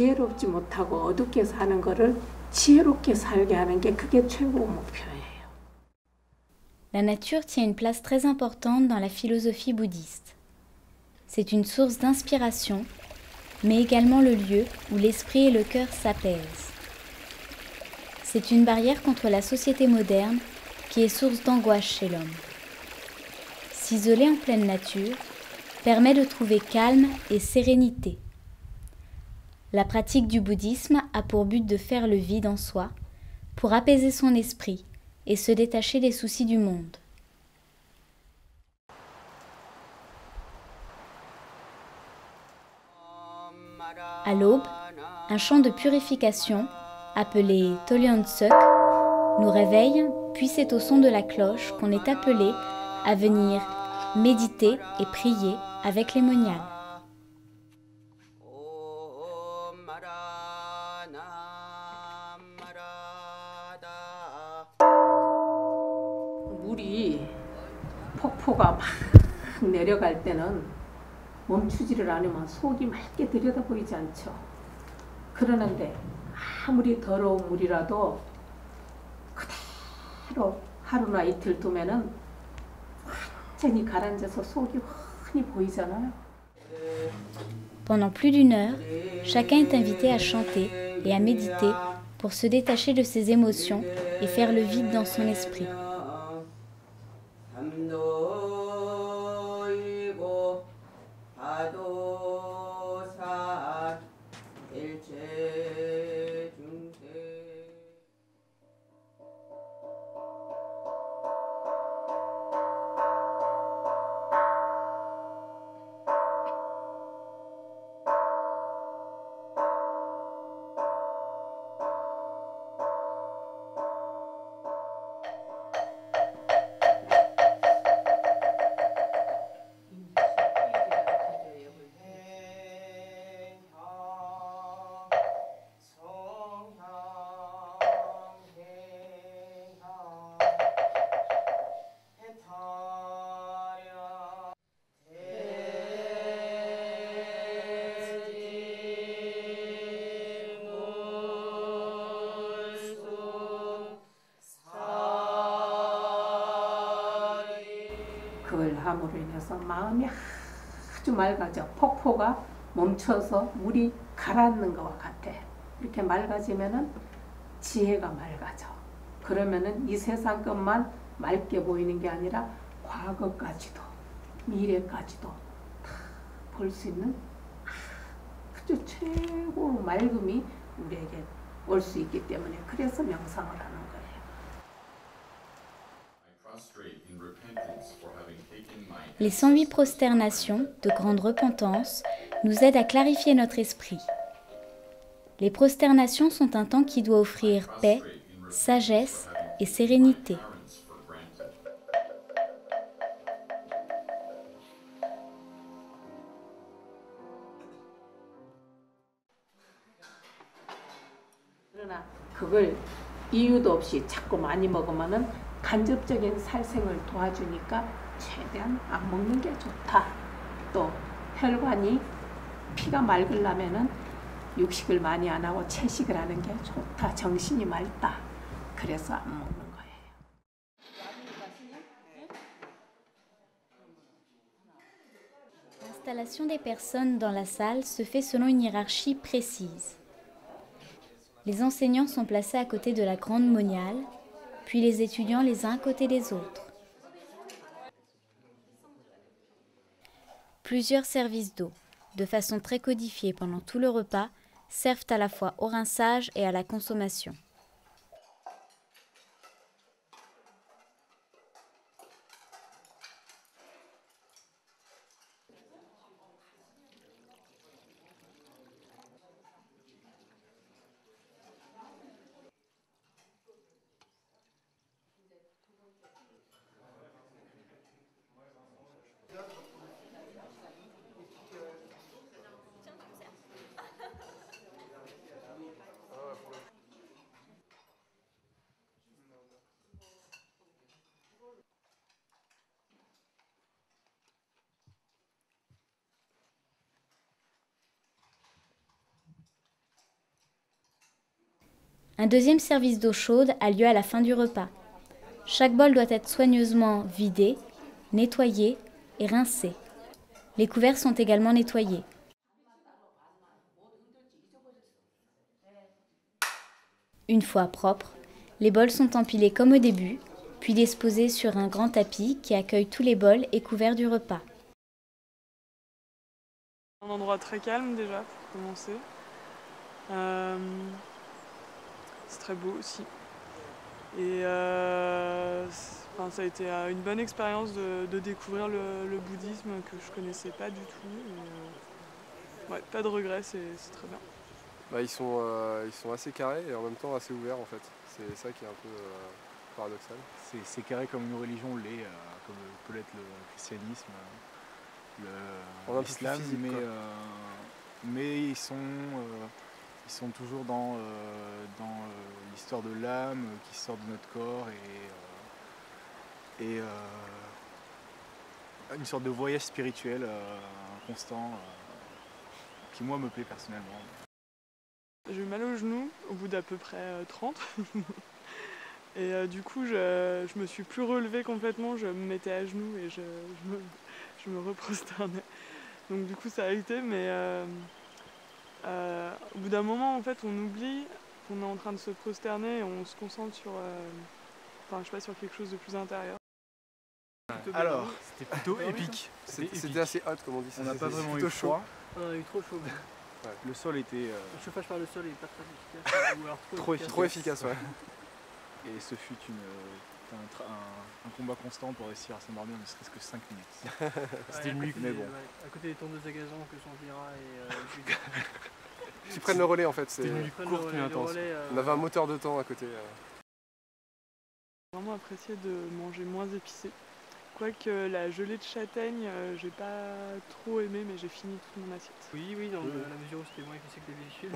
지혜롭지 못하고 어둡게 사는 거를 지혜롭게 살게 하는 게 그게 최고 목표예요. La nature tient une place très importante dans la philosophie bouddhiste. C'est une source d'inspiration, mais également le lieu où l'esprit et le cœur s'apaisent. C'est une barrière contre la société moderne qui est source d'angoisse chez l'homme. S'isoler en pleine nature permet de trouver calme et sérénité. La pratique du bouddhisme a pour but de faire le vide en soi, pour apaiser son esprit et se détacher des soucis du monde. À l'aube, un chant de purification, appelé Tolyeonsuk, nous réveille, puis c'est au son de la cloche qu'on est appelé à venir méditer et prier avec les moniales. 물이 폭포가 막 내려갈 때는 멈추지를 않으면 속이 맑게 들여다 보이지 않죠. 그러는데 아무리 더러운 물이라도 그대로 하루나 이틀 두면은 완전히 가라앉아서 속이 훤히 보이잖아요. Pendant plus d'une heure, chacun est invité à chanter et à méditer pour se détacher de ses émotions et faire le vide dans son esprit. 그걸 함으로 인해서 마음이 아주 맑아져. 폭포가 멈춰서 물이 가라앉는 것과 같아. 이렇게 맑아지면은 지혜가 맑아져. 그러면은 이 세상 것만 맑게 보이는 게 아니라 과거까지도 미래까지도 다 볼 수 있는 아주 최고 맑음이 우리에게 올 수 있기 때문에 그래서 명상을 하는 거예요. Les 108 prosternations de grande repentance nous aident à clarifier notre esprit. Les prosternations sont un temps qui doit offrir paix, sagesse et sérénité. 그러나 그걸 이유도 없이 자꾸 많이 먹으면은 간접적인 살생을 도와주니까 최대한 안 먹는 게 좋다. 또 혈관이 피가 맑으려면은 육식을 많이 안 하고 채식을 하는 게 좋다. 정신이 맑다. 그래서 안 먹는 거예요. L'installation des personnes dans la salle se fait selon une hiérarchie précise. Les enseignants sont placés à côté de la grande moniale, puis les étudiants les uns à côté des autres. Plusieurs services d'eau, de façon très codifiée pendant tout le repas, servent à la fois au rinçage et à la consommation. Un deuxième service d'eau chaude a lieu à la fin du repas. Chaque bol doit être soigneusement vidé, nettoyé et rincé. Les couverts sont également nettoyés. Une fois propres, les bols sont empilés comme au début, puis disposés sur un grand tapis qui accueille tous les bols et couverts du repas. Un endroit très calme déjà pour commencer. C'est très beau aussi. Et ça a été une bonne expérience de découvrir le bouddhisme que je connaissais pas du tout. Et, ouais, pas de regrets, c'est très bien. Bah, ils sont assez carrés et en même temps assez ouverts en fait. C'est ça qui est un peu paradoxal. C'est carré comme une religion l'est, comme peut l'être le christianisme, l'islam, mais ils sont toujours dans l'histoire de l'âme qui sort de notre corps et une sorte de voyage spirituel constant qui moi me plaît personnellement. J'ai eu mal au genou au bout d'à peu près 30. Et du coup, je me suis plus relevée complètement, je me mettais à genoux et je me reprosternais. Donc du coup, ça a été, mais au bout d'un moment, en fait, on oublie qu'on est en train de se prosterner et on se concentre sur, sur quelque chose de plus intérieur. Alors, c'était plutôt épique. C'était assez hot comme on dit. On n'a pas vraiment eu froid. On a eu trop chaud. Ouais. Le sol était Le chauffage par le sol est pas très efficace. Ou alors trop efficace, ouais. et ce fut un combat constant pour réussir à s'endormir ne serait-ce que 5 minutes. C'était une nuit, mais bon. À côté des tondeuses à gazon que sont Vira et Julie. Qui prennent le relais en fait. C'était une nuit courte mais intense. On avait un moteur de temps à côté. J'ai vraiment apprécié de manger moins épicé. Quoique la gelée de châtaigne, j'ai pas trop aimé, mais j'ai fini toute mon assiette. Oui, dans la mesure où c'était moins épicé que d'habitude.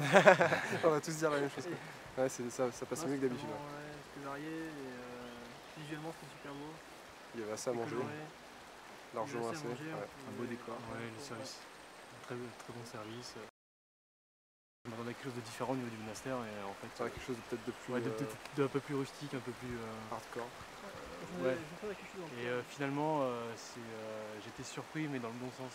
On va tous dire la même chose. Ouais, ça passait mieux que d'habitude. Ouais, c'était varié et visuellement c'était super beau. Il y avait assez à manger. Largement assez. Un beau décor. Ouais, le service. Très bon service. Je m'attendais à quelque chose de différent au niveau du monastère et en fait. Quelque chose de peut-être de plus. Ouais, un peu plus rustique, un peu plus. Hardcore. Ouais. Et finalement, j'étais surpris, mais dans le bon sens.